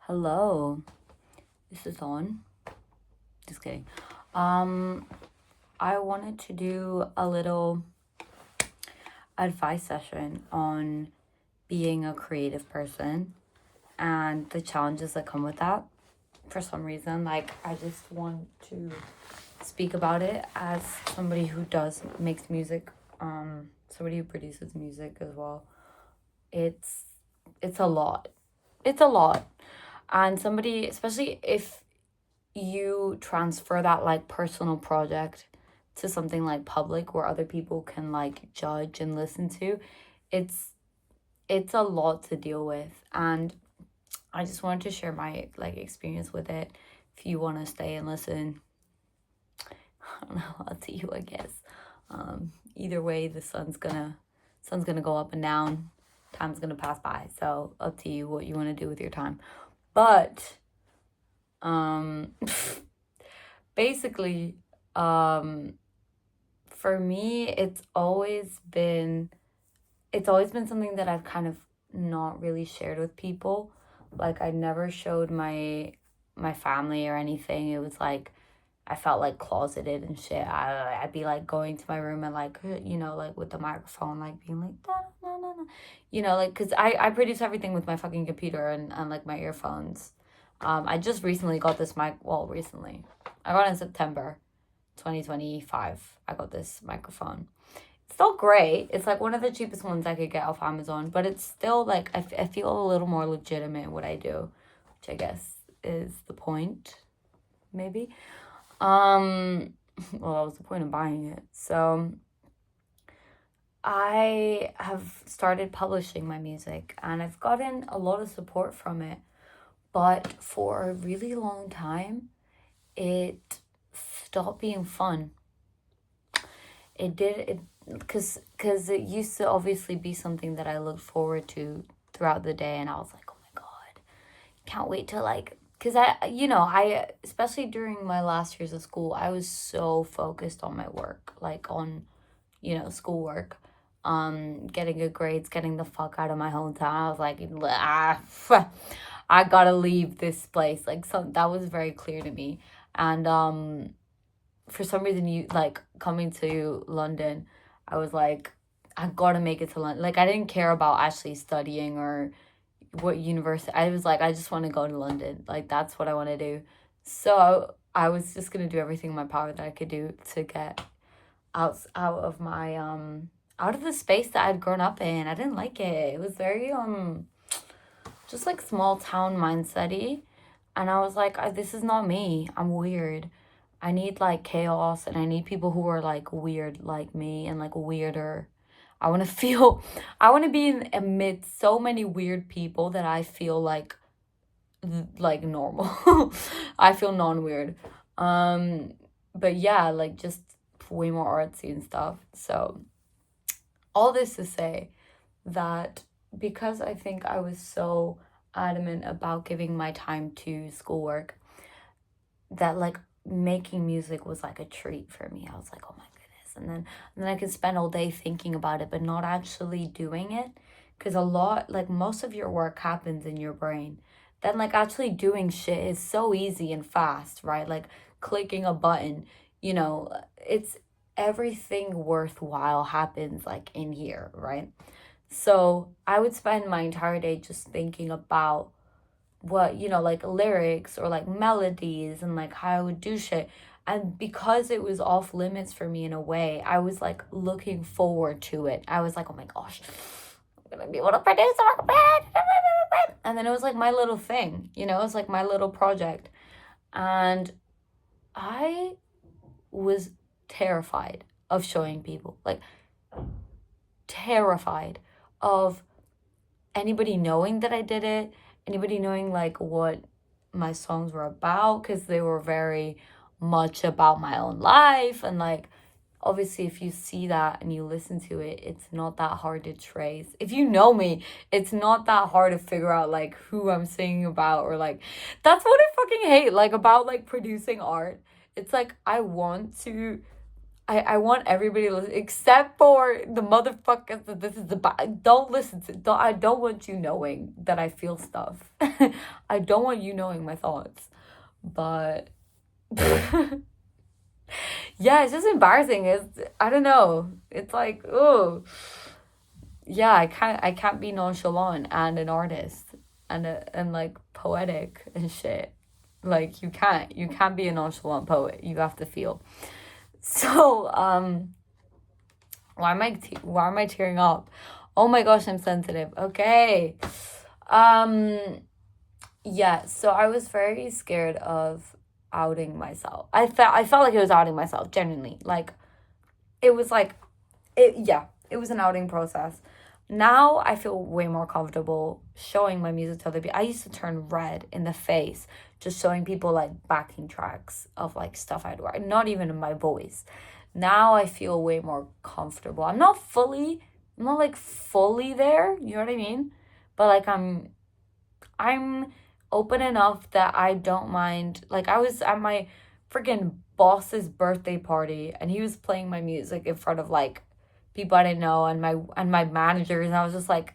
Hello. This is on. Just kidding. Um, I wanted to do a little advice session on being a creative person and the challenges that come with that. For some reason, I just want to speak about it as somebody who does makes music, somebody who produces music as well. It's it's a lot. It's a lot. And somebody, especially if you transfer that like personal project to something like public where other people can like judge and listen to, it's it's a lot to deal with. And I just wanted to share my like experience with it. If you want to stay and listen, I don't know, up to you, I guess. Either way, the sun's gonna go up and down, time's gonna pass by, so up to you what you want to do with your time. But um basically, um for me, it's always been something that I've kind of not really shared with people. Like I never showed my family or anything. It was like I felt like closeted and shit. I'd be like going to my room and like like with the microphone like being like da, na, na, na. Like because I produce everything with my fucking computer and like my earphones. I just recently got this mic. Well, recently I got it in September 2025. I got this microphone. It's still great. It's like one of the cheapest ones I could get off Amazon, but it's still like I feel a little more legitimate in what I do, which I guess is the point, maybe. Um, well, that was the point of buying it. So I have started publishing my music and I've gotten a lot of support from it, but for a really long time, it stopped being fun. It did it because it used to obviously be something that I looked forward to throughout the day, and I was like, oh my god, can't wait to like because I especially during my last years of school, I was so focused on my work, like on schoolwork, getting good grades, getting the fuck out of my hometown. I was like, I gotta leave this place. Like, so that was very clear to me. And for some reason, you like coming to London, I was like, I gotta make it to London. Like, I didn't care about actually studying or what university. I was like, I just want to go to London. Like, that's what I want to do. So I was just gonna do everything in my power that I could do to get out of my out of the space that I'd grown up in. I didn't like it. It was very just like small town mindset-y. And I was like, this is not me. I'm weird. I need like chaos and I need people who are like weird like me and like weirder. I want to feel, I want to be in amidst so many weird people that I feel like normal. I feel non-weird. Um, but yeah, like just way more artsy and stuff. So all this to say that because I think I was so adamant about giving my time to schoolwork, that like making music was like a treat for me. I was like, oh my goodness. And then I could spend all day thinking about it, but not actually doing it. Because a lot, like most of your work happens in your brain. Then like actually doing shit is so easy and fast, right? Like clicking a button, it's everything worthwhile happens like in here, right? So I would spend my entire day just thinking about what like lyrics or like melodies and like how I would do shit. And because it was off limits for me in a way, I was like looking forward to it. I was like, oh my gosh, I'm gonna be able to produce a band. And then it was like my little thing, it was like my little project. And I was terrified of showing people, like terrified of anybody knowing that I did it, anybody knowing like what my songs were about, because they were very much about my own life. And like obviously if you see that and you listen to it, it's not that hard to trace. If you know me, it's not that hard to figure out like who I'm singing about, or like that's what I fucking hate like about like producing art. It's like I want everybody to listen, except for the motherfuckers that this is about. Don't listen to. I don't want you knowing that I feel stuff. I don't want you knowing my thoughts. But yeah, it's just embarrassing. I don't know. It's like, oh yeah, I can't be nonchalant and an artist and like poetic and shit. Like you can't be a nonchalant poet. You have to feel. So why am I tearing up? Oh my gosh, I'm sensitive. Okay. Um yeah, so I was very scared of outing myself. I felt like it was outing myself genuinely. Like it was like it was an outing process. Now I feel way more comfortable showing my music to other people. I used to turn red in the face just showing people like backing tracks of like stuff I'd write, not even in my voice. Now I feel way more comfortable. I'm not like fully there, you know what I mean? But like I'm open enough that I don't mind. Like I was at my freaking boss's birthday party and he was playing my music in front of like people I didn't know and my managers, and I was just like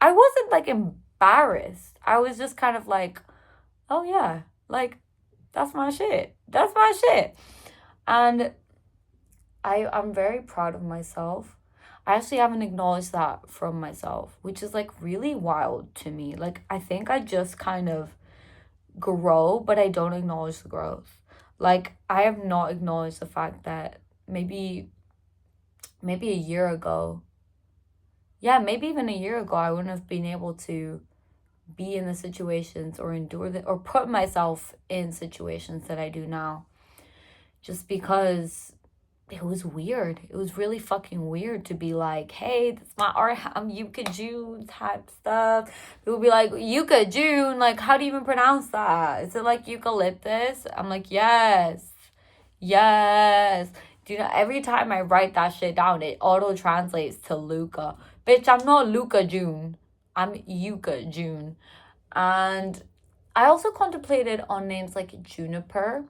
I wasn't like embarrassed. I was just kind of like, "Oh yeah, like that's my shit. That's my shit." And I'm very proud of myself. I actually haven't acknowledged that from myself, which is like really wild to me. Like I think I just kind of grow, but I don't acknowledge the growth. Like I have not acknowledged the fact that maybe a year ago, yeah, maybe even a year ago, I wouldn't have been able to be in the situations or endure the or put myself in situations that I do now. Just because it was weird. It was really fucking weird to be like, hey, that's my art. I'm Yuka June type stuff. People be like, Yuka June, like, how do you even pronounce that? Is it like eucalyptus? I'm like, yes, yes. Do you know, every time I write that shit down, it auto translates to Luca. Bitch, I'm not Luca June. I'm Yuka June. And I also contemplated on names like Juniper,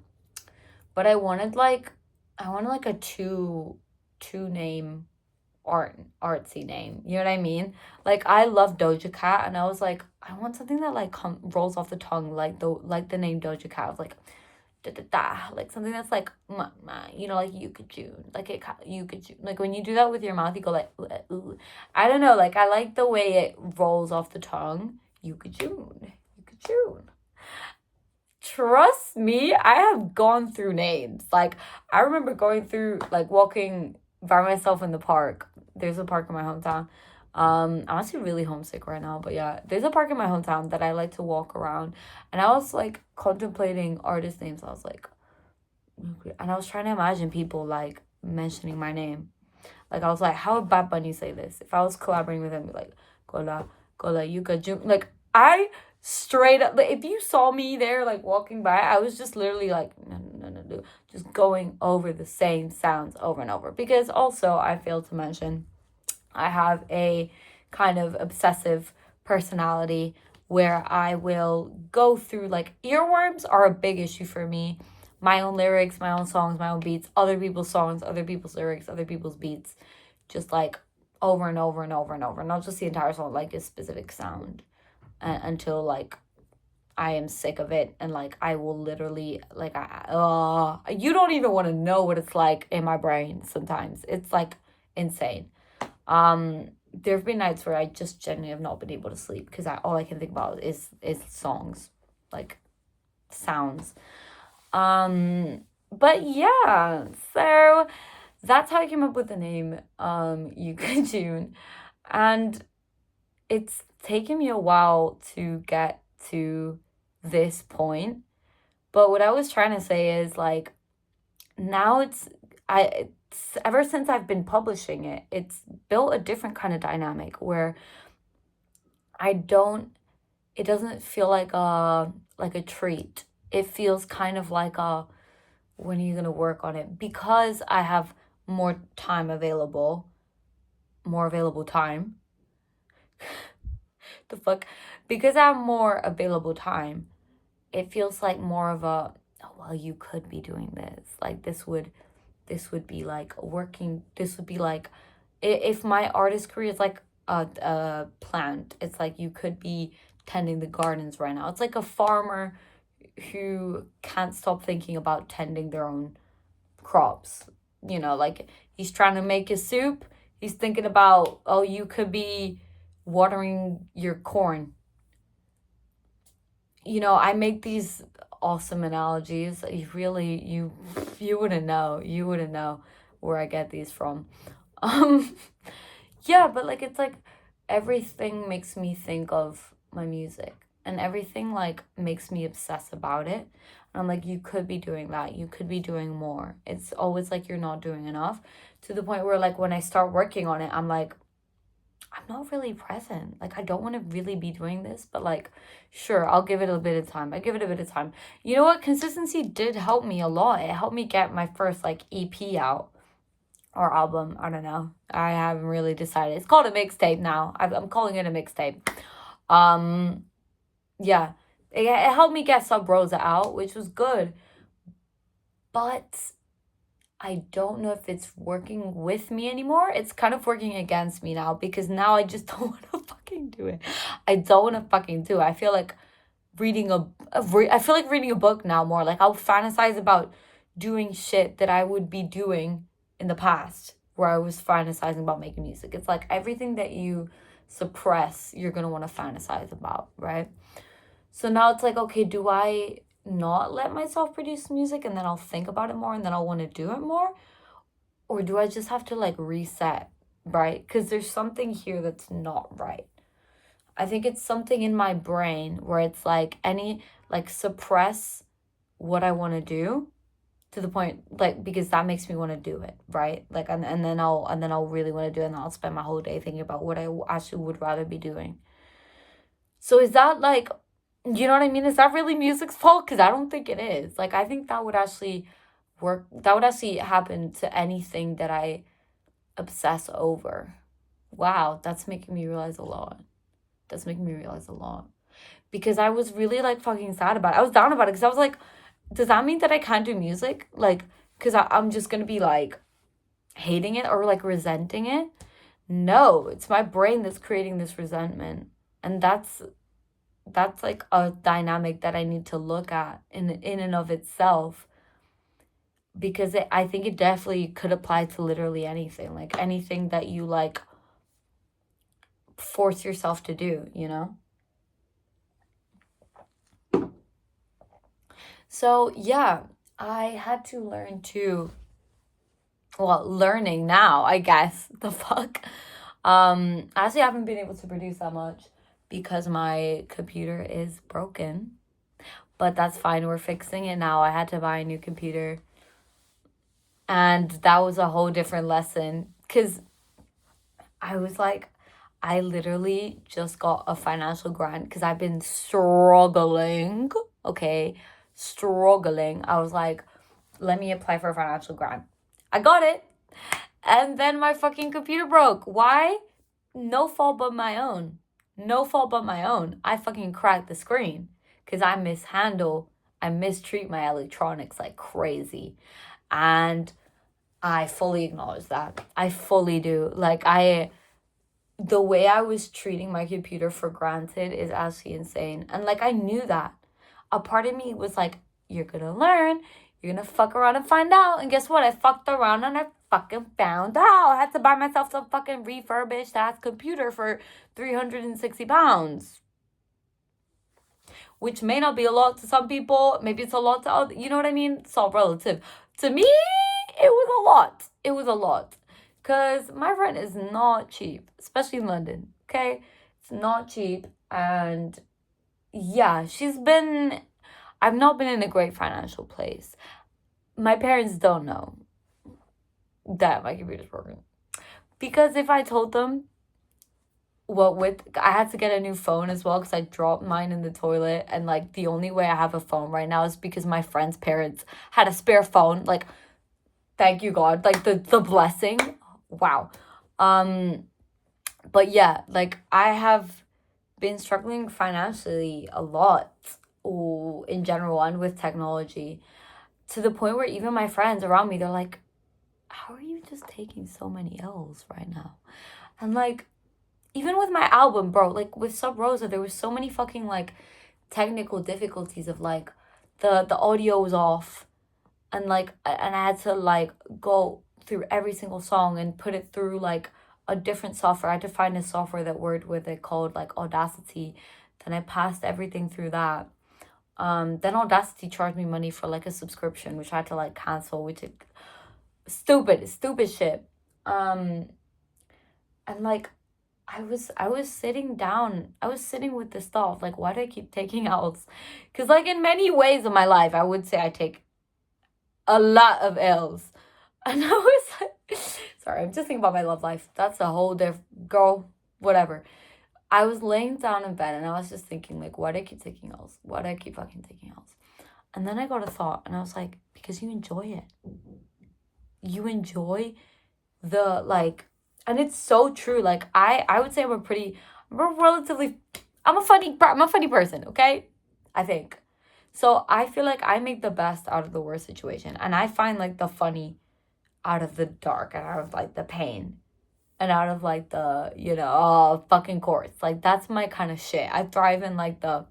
but I wanted like a two name artsy name. You know what I mean? Like I love Doja Cat, and I was like, I want something that like rolls off the tongue like the name Doja Cat. I was like da da da, like something that's like you know, like Yuka June, like Yuka June. Like when you do that with your mouth, you go like ooh. I don't know. Like I like the way it rolls off the tongue. Yuka June, Yuka June. Trust me, I have gone through names. Like, I remember going through, like, walking by myself in the park. There's a park in my hometown. I'm actually really homesick right now, but yeah, there's a park in my hometown that I like to walk around. And I was, like, contemplating artist names. I was like, okay. And I was trying to imagine people, like, mentioning my name. Like, I was like, how would Bad Bunny say this? If I was collaborating with him, be like, Kola, Kola, Yuka, Jun. Like, I straight up, like, if you saw me there, like, walking by, I was just literally like, no, no, no, no, no, just going over the same sounds over and over. Because also, I failed to mention, I have a kind of obsessive personality where I will go through, like, earworms are a big issue for me. My own lyrics, my own songs, my own beats, other people's songs, other people's lyrics, other people's beats, just like over and over and over and over. Not just the entire song, like a specific sound until like I am sick of it, and like I will literally like you don't even want to know what it's like in my brain sometimes. It's like insane. There have been nights where I just genuinely have not been able to sleep because all I can think about is songs, like sounds. But yeah, so that's how I came up with the name Yuka June. And it's taken me a while to get to this point. But what I was trying to say is like now it's ever since I've been publishing it, it's built a different kind of dynamic where I don't it doesn't feel like a treat. It feels kind of like a when are you gonna work on it? Because I have more available time. The fuck? Because I have more available time, it feels like more of a oh well you could be doing this. Like this would be like working, this would be like, if my artist career is like a plant, it's like you could be tending the gardens right now. It's like a farmer who can't stop thinking about tending their own crops. Like he's trying to make his soup. He's thinking about, oh, you could be watering your corn. I make these awesome analogies. You wouldn't know. You wouldn't know where I get these from. Um yeah, but like it's like everything makes me think of my music, and everything like makes me obsess about it. And I'm like, you could be doing that. You could be doing more. It's always like you're not doing enough, to the point where like when I start working on it, I'm like, I'm not really present. Like, I don't want to really be doing this, but like, sure, I'll give it a bit of time. I give it a bit of time. You know what? Consistency did help me a lot. It helped me get my first like EP out, or album. I don't know. I haven't really decided. It's called a mixtape now. I'm calling it a mixtape. Um, yeah, it helped me get Sub Rosa out, which was good. But I don't know if it's working with me anymore. It's kind of working against me now, because now I just don't want to fucking do it. I don't want to fucking do it. I feel like I feel like reading a book now more. Like I'll fantasize about doing shit that I would be doing in the past, where I was fantasizing about making music. It's like everything that you suppress, you're going to want to fantasize about, right? So now it's like, okay, do I not let myself produce music, and then I'll think about it more, and then I'll want to do it more? Or do I just have to like reset, right? Because there's something here that's not right. I think it's something in my brain where it's like suppress what I want to do, to the point, like, because that makes me want to do it, right? Like, and then I'll really want to do it, and I'll spend my whole day thinking about what I actually would rather be doing. So is that like, you know what I mean? Is that really music's fault? Because I don't think it is. Like, I think that would actually work. That would actually happen to anything that I obsess over. Wow, that's making me realize a lot. That's making me realize a lot. Because I was really like fucking sad about it. I was down about it, because I was like, does that mean that I can't do music? Like, because I'm just going to be like hating it or like resenting it? No, it's my brain that's creating this resentment. And that's like a dynamic that I need to look at in and of itself, because I think it definitely could apply to literally anything, like anything that you like force yourself to do, you know? So yeah, I had to learn to, well, learning now, I guess, the fuck. Actually, I haven't been able to produce that much because my computer is broken. But that's fine. We're fixing it now. I had to buy a new computer. And that was a whole different lesson. Because I was like, I literally just got a financial grant because I've been struggling. Okay. Struggling. I was like, let me apply for a financial grant. I got it. And then my fucking computer broke. Why? No fault but my own. No fault but my own. I fucking cracked the screen because I mistreat my electronics like crazy. And I fully acknowledge that. I fully do. Like, the way I was treating my computer for granted is actually insane. And like, I knew that. A part of me was like, you're gonna learn. You're gonna fuck around and find out. And guess what? I fucked around and I fucking found out. I had to buy myself some fucking refurbished ass computer for £360. Which may not be a lot to some people. Maybe it's a lot to others. You know what I mean? It's all relative. To me, it was a lot. It was a lot. Because my rent is not cheap. Especially in London. Okay? It's not cheap. And yeah, I've not been in a great financial place. My parents don't know that my computer's broken. Because if I told them, I had to get a new phone as well because I dropped mine in the toilet, and like the only way I have a phone right now is because my friend's parents had a spare phone. Like, thank you God, like the blessing. Wow. But yeah, like I have been struggling financially a lot, in general, and with technology, to the point where even my friends around me, they're like, how are you just taking so many L's right now? And like, even with my album, bro, like with Sub Rosa, there was so many fucking like technical difficulties of like the audio was off, and like and I had to like go through every single song and put it through like a different software. I had to find a software that worked with it called like Audacity. Then I passed everything through that. Then Audacity charged me money for like a subscription, which I had to like cancel, which is stupid shit. And like I was sitting down, I was sitting with this thought, like, why do I keep taking L's? Because like in many ways of my life, I would say I take a lot of L's. And I was like, sorry, I'm just thinking about my love life. That's a whole different girl, whatever. I was laying down in bed and I was just thinking, like, why do I keep taking L's? Why do I keep fucking taking L's? And then I got a thought and I was like, because you enjoy it. You enjoy the, like, and it's so true. Like, I would say I'm a funny person, okay? I think. So I feel like I make the best out of the worst situation. And I find, like, the funny out of the dark and out of, like, the pain. And out of like the, oh, fucking courts. Like that's my kind of shit. I thrive in like the,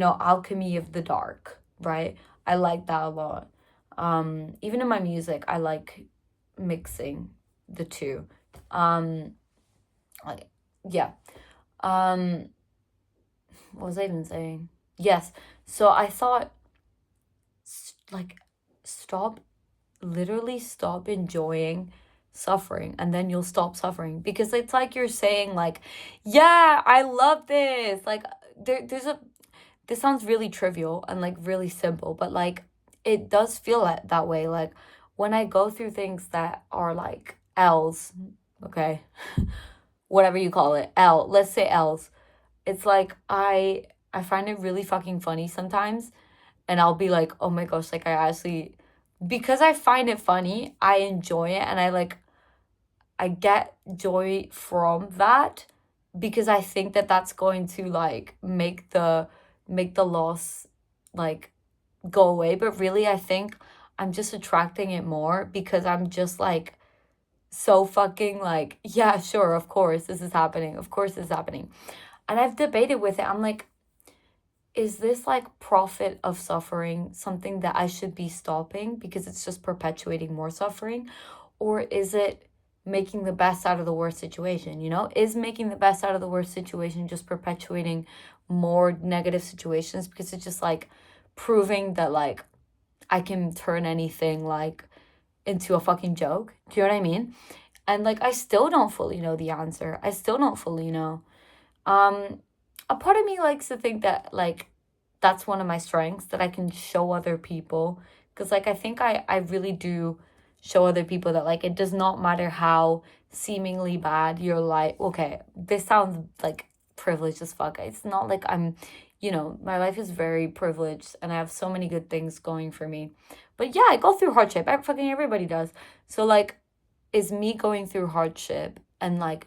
alchemy of the dark, right? I like that a lot. Even in my music, I like mixing the two. Like, yeah. What was I even saying? Yes. So I thought, like, literally stop enjoying suffering and then you'll stop suffering, because it's like you're saying like, yeah, I love this, like this sounds really trivial and like really simple, but like it does feel that way. Like when I go through things that are like L's, okay, whatever you call it, let's say L's, it's like I find it really fucking funny sometimes, and I'll be like, oh my gosh, like I actually, because I find it funny, I enjoy it, and I get joy from that, because I think that that's going to like make the loss like go away. But really, I think I'm just attracting it more because I'm just like so fucking like, yeah, sure, of course this is happening. Of course this is happening. And I've debated with it. I'm like, is this like profit of suffering something that I should be stopping because it's just perpetuating more suffering? Or is it making the best out of the worst situation? Is making the best out of the worst situation just perpetuating more negative situations, because it's just like proving that like I can turn anything like into a fucking joke? Do you know what I mean? And like I still don't fully know the answer. I still don't fully know. A part of me likes to think that like that's one of my strengths, that I can show other people, because like I think I really do show other people that like it does not matter how seemingly bad your life. Okay, this sounds like privileged as fuck. It's not like I'm, my life is very privileged and I have so many good things going for me. But yeah, I go through hardship. Fucking everybody does. So like, is me going through hardship and like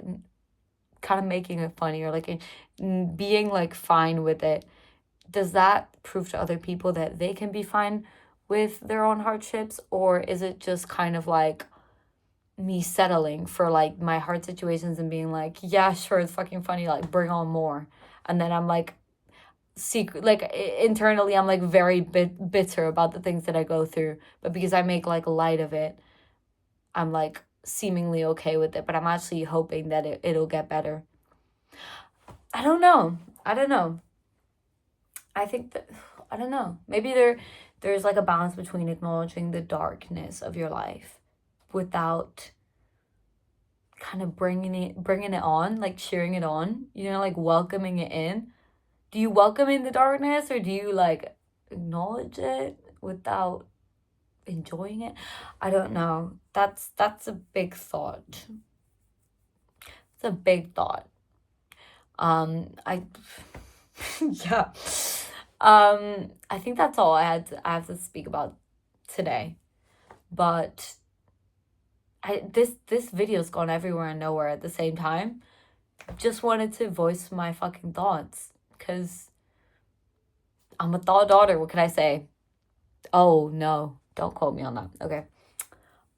kind of making it funny, or like being like fine with it, does that prove to other people that they can be fine with their own hardships? Or is it just kind of like me settling for like my hard situations and being like, yeah, sure, it's fucking funny, like bring on more? And then I'm like internally I'm like very bitter about the things that I go through, but because I make like light of it, I'm like seemingly okay with it, but I'm actually hoping that it'll get better. I don't know. I think that, I don't know. Maybe there's like a balance between acknowledging the darkness of your life without kind of bringing it on, like cheering it on, like welcoming it in. Do you welcome in the darkness, or do you like acknowledge it without enjoying it? I don't know. That's a big thought. It's a big thought. I yeah. I think that's all I have to speak about today. But this video's gone everywhere and nowhere at the same time. Just wanted to voice my fucking thoughts, because I'm a thought daughter. What can I say? Oh no, don't quote me on that. Okay.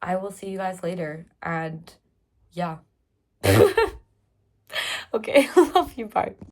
I will see you guys later. And yeah. Okay, love you. Bye.